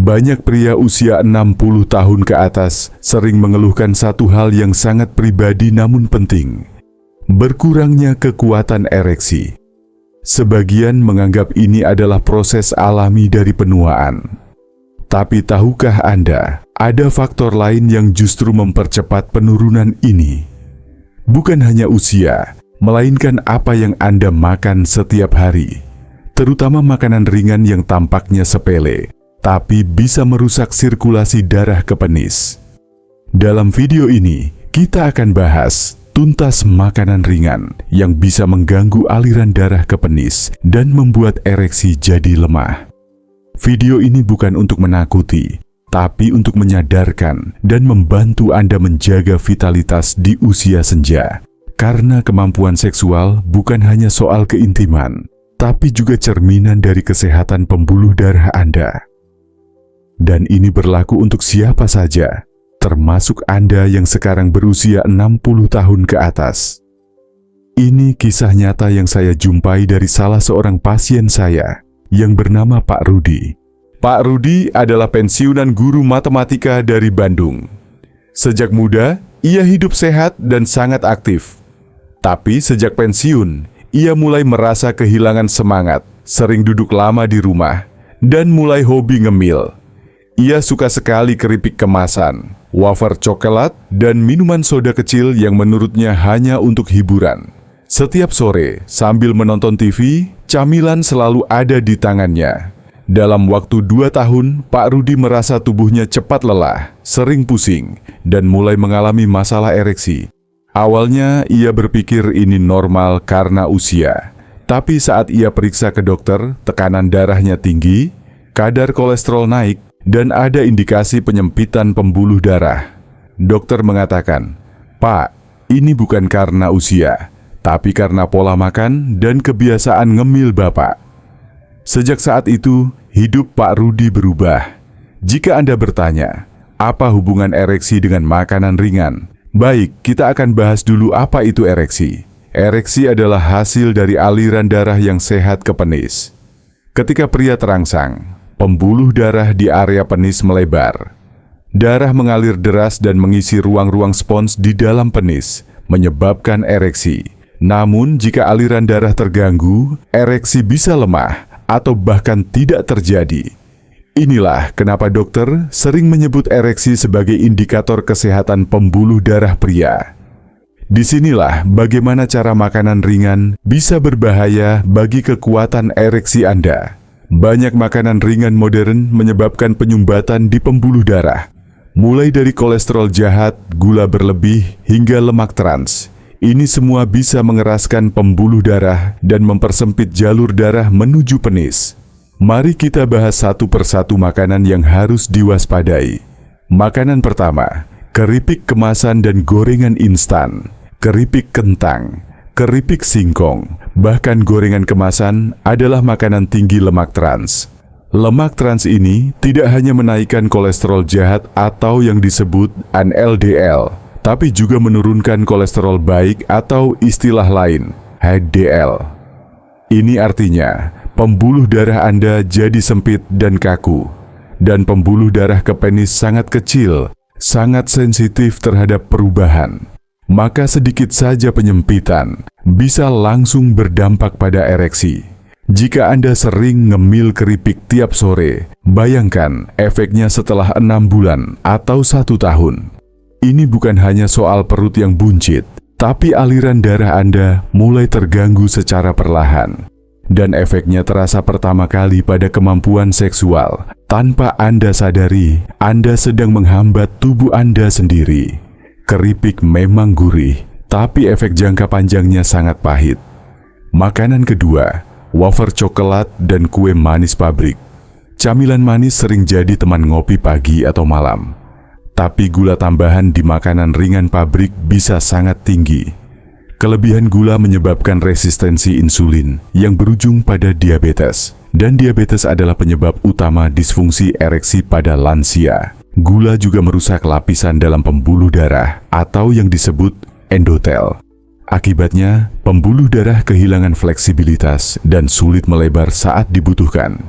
Banyak pria usia 60 tahun ke atas sering mengeluhkan satu hal yang sangat pribadi namun penting: berkurangnya kekuatan ereksi. Sebagian menganggap ini adalah proses alami dari penuaan. Tapi tahukah Anda, ada faktor lain yang justru mempercepat penurunan ini? Bukan hanya usia, melainkan apa yang Anda makan setiap hari, terutama makanan ringan yang tampaknya sepele, tapi bisa merusak sirkulasi darah ke penis. Dalam video ini, kita akan bahas tuntas makanan ringan yang bisa mengganggu aliran darah ke penis dan membuat ereksi jadi lemah. Video ini bukan untuk menakuti, tapi untuk menyadarkan dan membantu Anda menjaga vitalitas di usia senja. Karena kemampuan seksual bukan hanya soal keintiman, tapi juga cerminan dari kesehatan pembuluh darah Anda. Dan ini berlaku untuk siapa saja, termasuk Anda yang sekarang berusia 60 tahun ke atas. Ini kisah nyata yang saya jumpai dari salah seorang pasien saya yang bernama Pak Rudi. Pak Rudi adalah pensiunan guru matematika dari Bandung. Sejak muda, ia hidup sehat dan sangat aktif. Tapi sejak pensiun, ia mulai merasa kehilangan semangat, sering duduk lama di rumah, dan mulai hobi ngemil. Ia suka sekali keripik kemasan, wafer coklat, dan minuman soda kecil yang menurutnya hanya untuk hiburan. Setiap sore, sambil menonton TV, camilan selalu ada di tangannya. Dalam waktu 2 tahun, Pak Rudi merasa tubuhnya cepat lelah, sering pusing, dan mulai mengalami masalah ereksi. Awalnya, ia berpikir ini normal karena usia. Tapi saat ia periksa ke dokter, tekanan darahnya tinggi, kadar kolesterol naik, dan ada indikasi penyempitan pembuluh darah. Dokter mengatakan, "Pak, ini bukan karena usia, tapi karena pola makan dan kebiasaan ngemil Bapak." Sejak saat itu, hidup Pak Rudi berubah. Jika Anda bertanya, apa hubungan ereksi dengan makanan ringan? Baik, kita akan bahas dulu apa itu ereksi. Ereksi adalah hasil dari aliran darah yang sehat ke penis. Ketika pria terangsang, pembuluh darah di area penis melebar. Darah mengalir deras dan mengisi ruang-ruang spons di dalam penis, menyebabkan ereksi. Namun, jika aliran darah terganggu, ereksi bisa lemah atau bahkan tidak terjadi. Inilah kenapa dokter sering menyebut ereksi sebagai indikator kesehatan pembuluh darah pria. Disinilah bagaimana cara makanan ringan bisa berbahaya bagi kekuatan ereksi Anda. Banyak makanan ringan modern menyebabkan penyumbatan di pembuluh darah. Mulai dari kolesterol jahat, gula berlebih, hingga lemak trans. Ini semua bisa mengeraskan pembuluh darah dan mempersempit jalur darah menuju penis. Mari kita bahas satu persatu makanan yang harus diwaspadai. Makanan pertama, keripik kemasan dan gorengan instan, keripik kentang, keripik singkong, bahkan gorengan kemasan adalah makanan tinggi lemak trans. Lemak trans ini tidak hanya menaikkan kolesterol jahat atau yang disebut NLDL, tapi juga menurunkan kolesterol baik atau istilah lain, HDL. Ini artinya, pembuluh darah Anda jadi sempit dan kaku, dan pembuluh darah ke penis sangat kecil, sangat sensitif terhadap perubahan. Maka sedikit saja penyempitan bisa langsung berdampak pada ereksi. Jika Anda sering ngemil keripik tiap sore, bayangkan efeknya setelah 6 bulan atau 1 tahun. Ini bukan hanya soal perut yang buncit, tapi aliran darah Anda mulai terganggu secara perlahan. Dan efeknya terasa pertama kali pada kemampuan seksual. Tanpa Anda sadari, Anda sedang menghambat tubuh Anda sendiri. Keripik memang gurih, tapi efek jangka panjangnya sangat pahit. Makanan kedua, wafer coklat dan kue manis pabrik. Camilan manis sering jadi teman ngopi pagi atau malam. Tapi gula tambahan di makanan ringan pabrik bisa sangat tinggi. Kelebihan gula menyebabkan resistensi insulin yang berujung pada diabetes. Dan diabetes adalah penyebab utama disfungsi ereksi pada lansia. Gula juga merusak lapisan dalam pembuluh darah atau yang disebut endotel. Akibatnya, pembuluh darah kehilangan fleksibilitas dan sulit melebar saat dibutuhkan.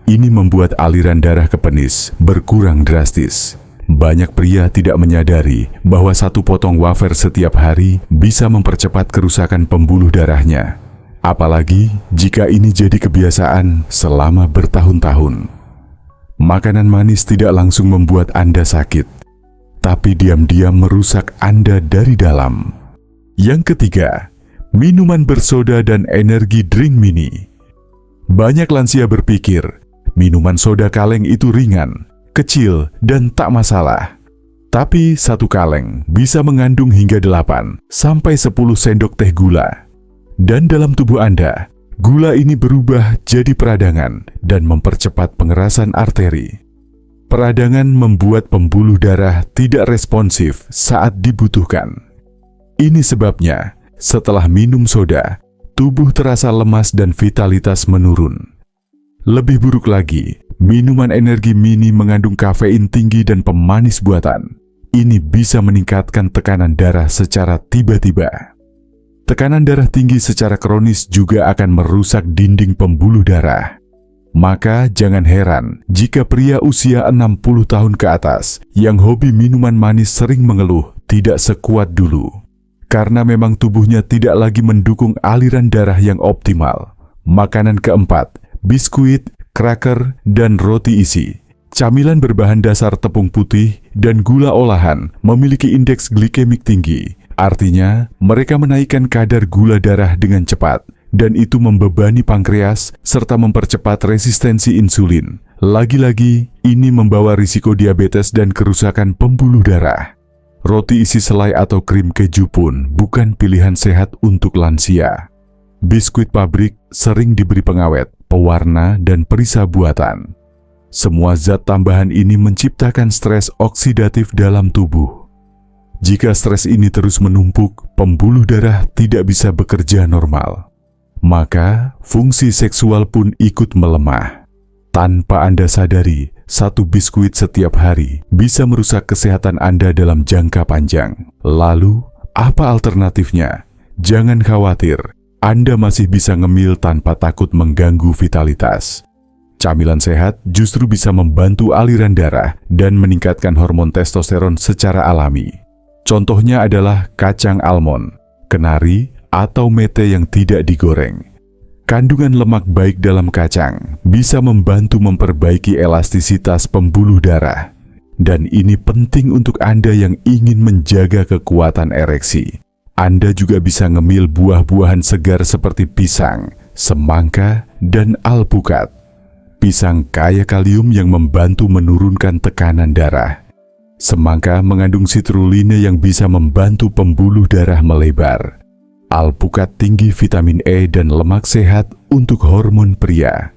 Ini membuat aliran darah ke penis berkurang drastis. Banyak pria tidak menyadari bahwa satu potong wafer setiap hari bisa mempercepat kerusakan pembuluh darahnya. Apalagi jika ini jadi kebiasaan selama bertahun-tahun. Makanan manis tidak langsung membuat Anda sakit, tapi diam-diam merusak Anda dari dalam. Yang ketiga, minuman bersoda dan energi drink mini. Banyak lansia berpikir, minuman soda kaleng itu ringan, kecil, dan tak masalah. Tapi satu kaleng bisa mengandung hingga 8 sampai 10 sendok teh gula. Dan dalam tubuh Anda, gula ini berubah jadi peradangan dan mempercepat pengerasan arteri. Peradangan membuat pembuluh darah tidak responsif saat dibutuhkan. Ini sebabnya, setelah minum soda, tubuh terasa lemas dan vitalitas menurun. Lebih buruk lagi, minuman energi mini mengandung kafein tinggi dan pemanis buatan. Ini bisa meningkatkan tekanan darah secara tiba-tiba. Tekanan darah tinggi secara kronis juga akan merusak dinding pembuluh darah. Maka jangan heran jika pria usia 60 tahun ke atas yang hobi minuman manis sering mengeluh tidak sekuat dulu. Karena memang tubuhnya tidak lagi mendukung aliran darah yang optimal. Makanan keempat, biskuit, cracker, dan roti isi. Camilan berbahan dasar tepung putih dan gula olahan memiliki indeks glikemik tinggi. Artinya, mereka menaikkan kadar gula darah dengan cepat, dan itu membebani pankreas serta mempercepat resistensi insulin. Lagi-lagi, ini membawa risiko diabetes dan kerusakan pembuluh darah. Roti isi selai atau krim keju pun bukan pilihan sehat untuk lansia. Biskuit pabrik sering diberi pengawet, pewarna, dan perisa buatan. Semua zat tambahan ini menciptakan stres oksidatif dalam tubuh. Jika stres ini terus menumpuk, pembuluh darah tidak bisa bekerja normal. Maka, fungsi seksual pun ikut melemah. Tanpa Anda sadari, satu biskuit setiap hari bisa merusak kesehatan Anda dalam jangka panjang. Lalu, apa alternatifnya? Jangan khawatir, Anda masih bisa ngemil tanpa takut mengganggu vitalitas. Camilan sehat justru bisa membantu aliran darah dan meningkatkan hormon testosteron secara alami. Contohnya adalah kacang almond, kenari, atau mete yang tidak digoreng. Kandungan lemak baik dalam kacang bisa membantu memperbaiki elastisitas pembuluh darah. Dan ini penting untuk Anda yang ingin menjaga kekuatan ereksi. Anda juga bisa ngemil buah-buahan segar seperti pisang, semangka, dan alpukat. Pisang kaya kalium yang membantu menurunkan tekanan darah. Semangka mengandung sitruline yang bisa membantu pembuluh darah melebar. Alpukat tinggi vitamin E dan lemak sehat untuk hormon pria.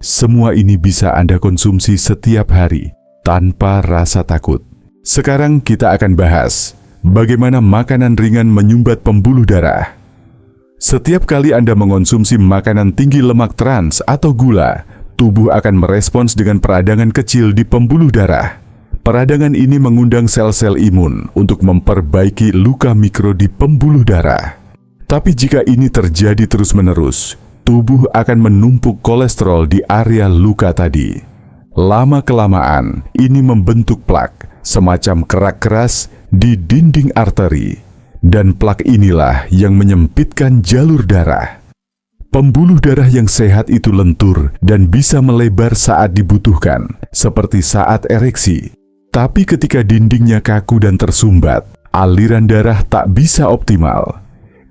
Semua ini bisa Anda konsumsi setiap hari tanpa rasa takut. Sekarang kita akan bahas bagaimana makanan ringan menyumbat pembuluh darah. Setiap kali Anda mengonsumsi makanan tinggi lemak trans atau gula, tubuh akan merespons dengan peradangan kecil di pembuluh darah. Peradangan ini mengundang sel-sel imun untuk memperbaiki luka mikro di pembuluh darah. Tapi jika ini terjadi terus-menerus, tubuh akan menumpuk kolesterol di area luka tadi. Lama-kelamaan, ini membentuk plak, semacam kerak keras di dinding arteri. Dan plak inilah yang menyempitkan jalur darah. Pembuluh darah yang sehat itu lentur dan bisa melebar saat dibutuhkan, seperti saat ereksi. Tapi ketika dindingnya kaku dan tersumbat, aliran darah tak bisa optimal.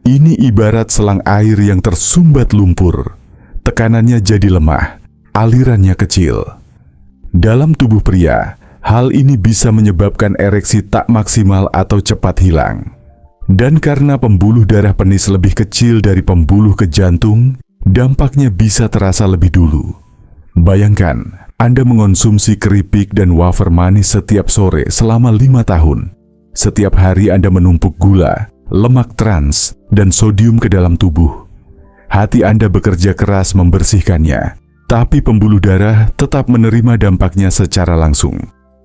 Ini ibarat selang air yang tersumbat lumpur. Tekanannya jadi lemah, alirannya kecil. Dalam tubuh pria, hal ini bisa menyebabkan ereksi tak maksimal atau cepat hilang. Dan karena pembuluh darah penis lebih kecil dari pembuluh ke jantung, dampaknya bisa terasa lebih dulu. Bayangkan, Anda mengonsumsi keripik dan wafer manis setiap sore selama 5 tahun. Setiap hari Anda menumpuk gula, lemak trans, dan sodium ke dalam tubuh. Hati Anda bekerja keras membersihkannya, tapi pembuluh darah tetap menerima dampaknya secara langsung.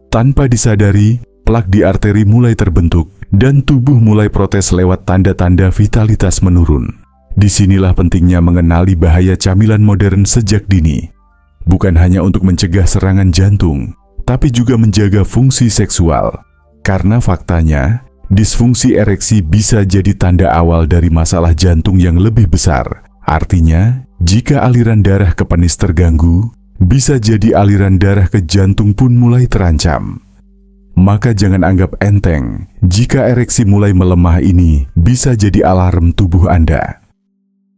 Tanpa disadari, plak di arteri mulai terbentuk, dan tubuh mulai protes lewat tanda-tanda vitalitas menurun. Disinilah pentingnya mengenali bahaya camilan modern sejak dini. bukan hanya untuk mencegah serangan jantung, tapi juga menjaga fungsi seksual. Karena faktanya, disfungsi ereksi bisa jadi tanda awal dari masalah jantung yang lebih besar. Artinya, jika aliran darah ke penis terganggu, bisa jadi aliran darah ke jantung pun mulai terancam. Maka jangan anggap enteng jika ereksi mulai melemah. Ini bisa jadi alarm tubuh Anda.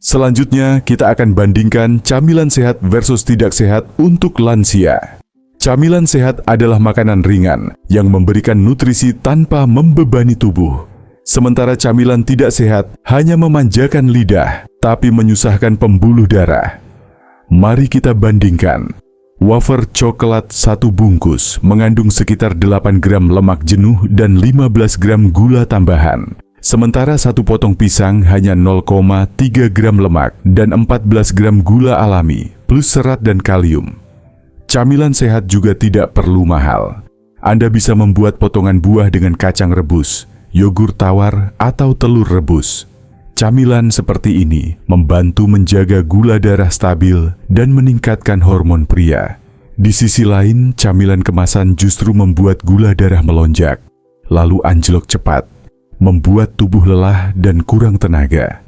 Selanjutnya, kita akan bandingkan camilan sehat versus tidak sehat untuk lansia. Camilan sehat adalah makanan ringan yang memberikan nutrisi tanpa membebani tubuh. Sementara camilan tidak sehat hanya memanjakan lidah, tapi menyusahkan pembuluh darah. Mari kita bandingkan. Wafer coklat 1 bungkus mengandung sekitar 8 gram lemak jenuh dan 15 gram gula tambahan. Sementara 1 potong pisang hanya 0,3 gram lemak dan 14 gram gula alami, plus serat dan kalium. Camilan sehat juga tidak perlu mahal. Anda bisa membuat potongan buah dengan kacang rebus, yogur tawar, atau telur rebus. Camilan seperti ini membantu menjaga gula darah stabil dan meningkatkan hormon pria. Di sisi lain, camilan kemasan justru membuat gula darah melonjak, lalu anjlok cepat, membuat tubuh lelah dan kurang tenaga.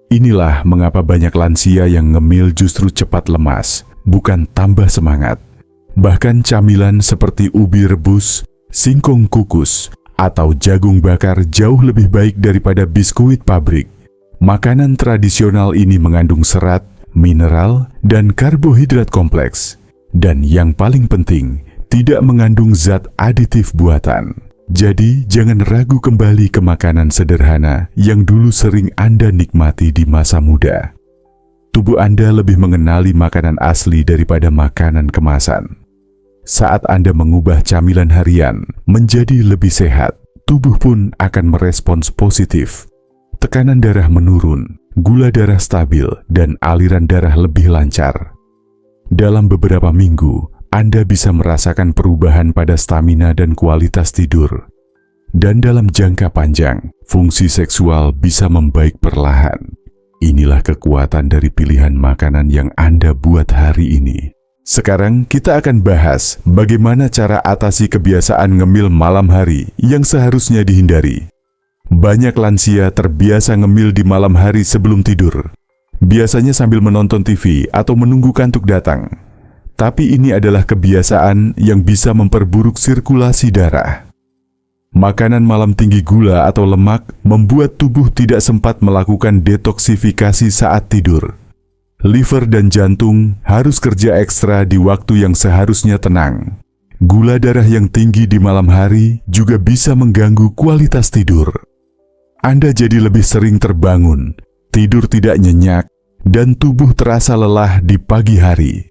Inilah mengapa banyak lansia yang ngemil justru cepat lemas, bukan tambah semangat. Bahkan camilan seperti ubi rebus, singkong kukus, atau jagung bakar jauh lebih baik daripada biskuit pabrik. Makanan tradisional ini mengandung serat, mineral, dan karbohidrat kompleks. Dan yang paling penting, tidak mengandung zat aditif buatan. Jadi, jangan ragu kembali ke makanan sederhana yang dulu sering Anda nikmati di masa muda. Tubuh Anda lebih mengenali makanan asli daripada makanan kemasan. Saat Anda mengubah camilan harian menjadi lebih sehat, tubuh pun akan merespons positif. Tekanan darah menurun, gula darah stabil, dan aliran darah lebih lancar. Dalam beberapa minggu, Anda bisa merasakan perubahan pada stamina dan kualitas tidur. Dan dalam jangka panjang, fungsi seksual bisa membaik perlahan. Inilah kekuatan dari pilihan makanan yang Anda buat hari ini. Sekarang kita akan bahas bagaimana cara atasi kebiasaan ngemil malam hari yang seharusnya dihindari. Banyak lansia terbiasa ngemil di malam hari sebelum tidur. Biasanya sambil menonton TV atau menunggu kantuk datang. Tapi ini adalah kebiasaan yang bisa memperburuk sirkulasi darah. Makanan malam tinggi gula atau lemak membuat tubuh tidak sempat melakukan detoksifikasi saat tidur. Liver dan jantung harus kerja ekstra di waktu yang seharusnya tenang. Gula darah yang tinggi di malam hari juga bisa mengganggu kualitas tidur. Anda jadi lebih sering terbangun, tidur tidak nyenyak, dan tubuh terasa lelah di pagi hari.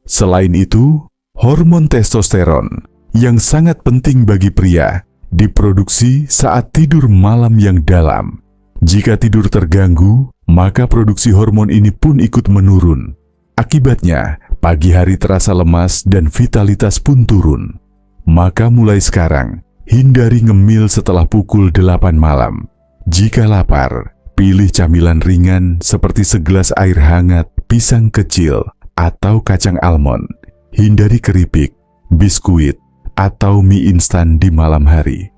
Selain itu, hormon testosteron yang sangat penting bagi pria diproduksi saat tidur malam yang dalam. Jika tidur terganggu, maka produksi hormon ini pun ikut menurun. Akibatnya, pagi hari terasa lemas dan vitalitas pun turun. Maka mulai sekarang, hindari ngemil setelah pukul 8 malam. Jika lapar, pilih camilan ringan seperti segelas air hangat, pisang kecil, atau kacang almond. Hindari keripik, biskuit, atau mie instan di malam hari.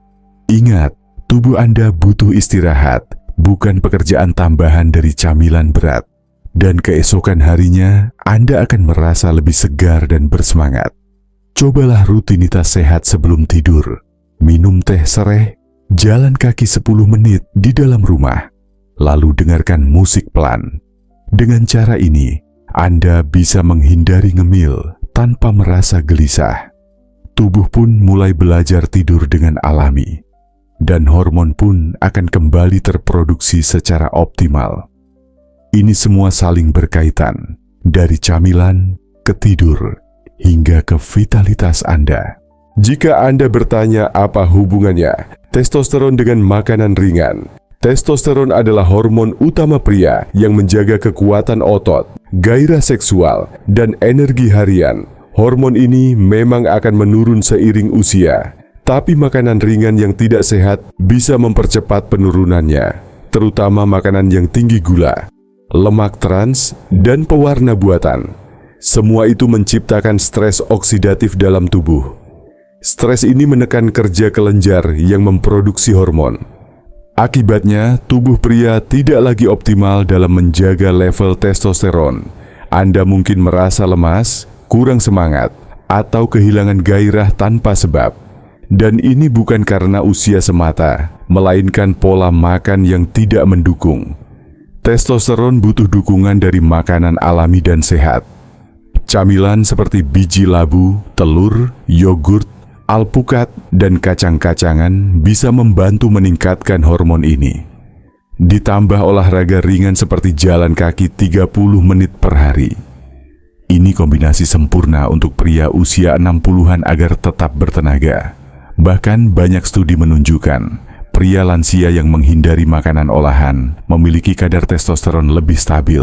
Ingat, tubuh Anda butuh istirahat, bukan pekerjaan tambahan dari camilan berat. Dan keesokan harinya, Anda akan merasa lebih segar dan bersemangat. Cobalah rutinitas sehat sebelum tidur. Minum teh sereh, jalan kaki 10 menit di dalam rumah, lalu dengarkan musik pelan. Dengan cara ini, Anda bisa menghindari ngemil tanpa merasa gelisah. Tubuh pun mulai belajar tidur dengan alami, dan hormon pun akan kembali terproduksi secara optimal. Ini semua saling berkaitan, dari camilan ke tidur hingga ke vitalitas Anda. Jika Anda bertanya apa hubungannya testosteron dengan makanan ringan, testosteron adalah hormon utama pria yang menjaga kekuatan otot, gairah seksual, dan energi harian. Hormon ini memang akan menurun seiring usia, tapi makanan ringan yang tidak sehat bisa mempercepat penurunannya, terutama makanan yang tinggi gula, lemak trans, dan pewarna buatan. Semua itu menciptakan stres oksidatif dalam tubuh. Stres ini menekan kerja kelenjar yang memproduksi hormon. Akibatnya, tubuh pria tidak lagi optimal dalam menjaga level testosteron. Anda mungkin merasa lemas, kurang semangat, atau kehilangan gairah tanpa sebab. Dan ini bukan karena usia semata, melainkan pola makan yang tidak mendukung. Testosteron butuh dukungan dari makanan alami dan sehat. Camilan seperti biji labu, telur, yogurt, alpukat, dan kacang-kacangan bisa membantu meningkatkan hormon ini. Ditambah olahraga ringan seperti jalan kaki 30 menit per hari. Ini kombinasi sempurna untuk pria usia 60-an agar tetap bertenaga. Bahkan banyak studi menunjukkan, pria lansia yang menghindari makanan olahan memiliki kadar testosteron lebih stabil.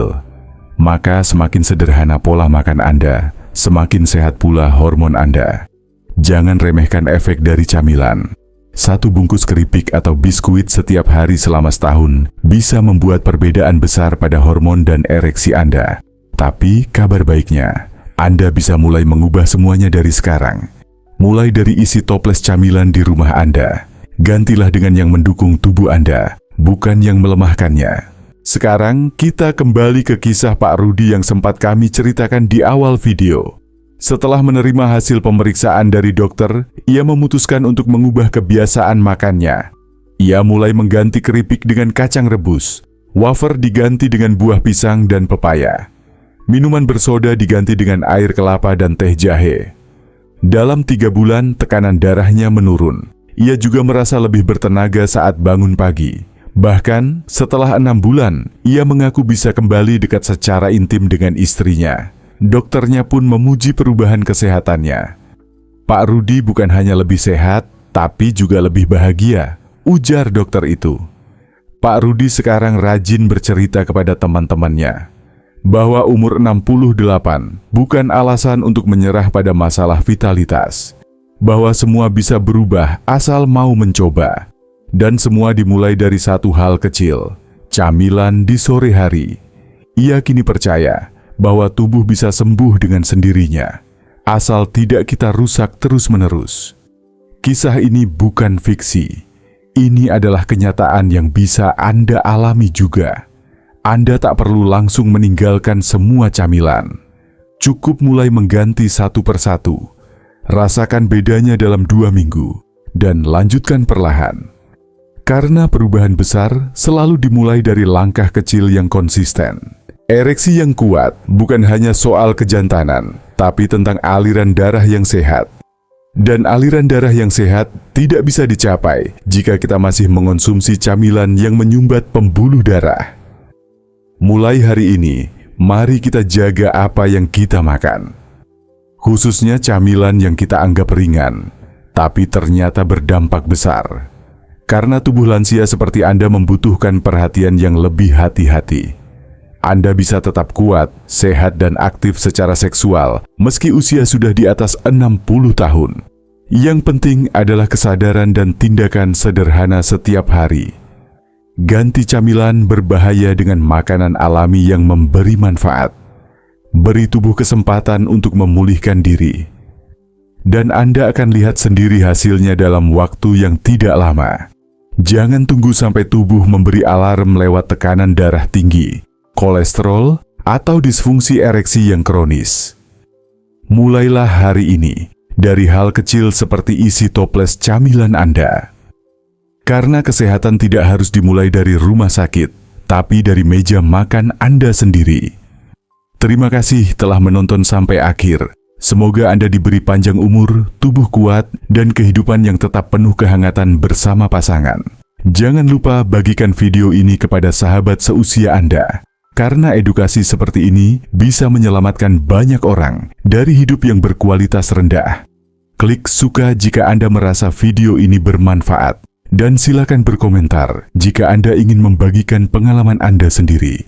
Maka semakin sederhana pola makan Anda, semakin sehat pula hormon Anda. Jangan remehkan efek dari camilan. Satu bungkus keripik atau biskuit setiap hari selama setahun bisa membuat perbedaan besar pada hormon dan ereksi Anda. Tapi kabar baiknya, Anda bisa mulai mengubah semuanya dari sekarang. Mulai dari isi toples camilan di rumah Anda. Gantilah dengan yang mendukung tubuh Anda, bukan yang melemahkannya. Sekarang kita kembali ke kisah Pak Rudi yang sempat kami ceritakan di awal video. Setelah menerima hasil pemeriksaan dari dokter, ia memutuskan untuk mengubah kebiasaan makannya. Ia mulai mengganti keripik dengan kacang rebus, wafer diganti dengan buah pisang dan pepaya. Minuman bersoda diganti dengan air kelapa dan teh jahe. Dalam 3 bulan, tekanan darahnya menurun. Ia juga merasa lebih bertenaga saat bangun pagi. Bahkan, setelah 6 bulan, ia mengaku bisa kembali dekat secara intim dengan istrinya. Dokternya pun memuji perubahan kesehatannya. Pak Rudi bukan hanya lebih sehat, tapi juga lebih bahagia, ujar dokter itu. Pak Rudi sekarang rajin bercerita kepada teman-temannya bahwa umur 68 bukan alasan untuk menyerah pada masalah vitalitas. Bahwa semua bisa berubah asal mau mencoba. Dan semua dimulai dari satu hal kecil, camilan di sore hari. Ia kini percaya bahwa tubuh bisa sembuh dengan sendirinya, asal tidak kita rusak terus-menerus. Kisah ini bukan fiksi. Ini adalah kenyataan yang bisa Anda alami juga. Anda tak perlu langsung meninggalkan semua camilan. Cukup mulai mengganti satu persatu. Rasakan bedanya dalam 2 minggu, dan lanjutkan perlahan. Karena perubahan besar selalu dimulai dari langkah kecil yang konsisten. Ereksi yang kuat bukan hanya soal kejantanan, tapi tentang aliran darah yang sehat. Dan aliran darah yang sehat tidak bisa dicapai jika kita masih mengonsumsi camilan yang menyumbat pembuluh darah. Mulai hari ini, mari kita jaga apa yang kita makan. Khususnya camilan yang kita anggap ringan, tapi ternyata berdampak besar. Karena tubuh lansia seperti Anda membutuhkan perhatian yang lebih hati-hati. Anda bisa tetap kuat, sehat, dan aktif secara seksual meski usia sudah di atas 60 tahun. Yang penting adalah kesadaran dan tindakan sederhana setiap hari. Ganti camilan berbahaya dengan makanan alami yang memberi manfaat. Beri tubuh kesempatan untuk memulihkan diri. Dan Anda akan lihat sendiri hasilnya dalam waktu yang tidak lama. Jangan tunggu sampai tubuh memberi alarm lewat tekanan darah tinggi, kolesterol, atau disfungsi ereksi yang kronis. Mulailah hari ini dari hal kecil seperti isi toples camilan Anda. Karena kesehatan tidak harus dimulai dari rumah sakit, tapi dari meja makan Anda sendiri. Terima kasih telah menonton sampai akhir. Semoga Anda diberi panjang umur, tubuh kuat, dan kehidupan yang tetap penuh kehangatan bersama pasangan. Jangan lupa bagikan video ini kepada sahabat seusia Anda. Karena edukasi seperti ini bisa menyelamatkan banyak orang dari hidup yang berkualitas rendah. Klik suka jika Anda merasa video ini bermanfaat. Dan silakan berkomentar jika Anda ingin membagikan pengalaman Anda sendiri.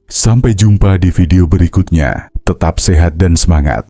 Sampai jumpa di video berikutnya. Tetap sehat dan semangat.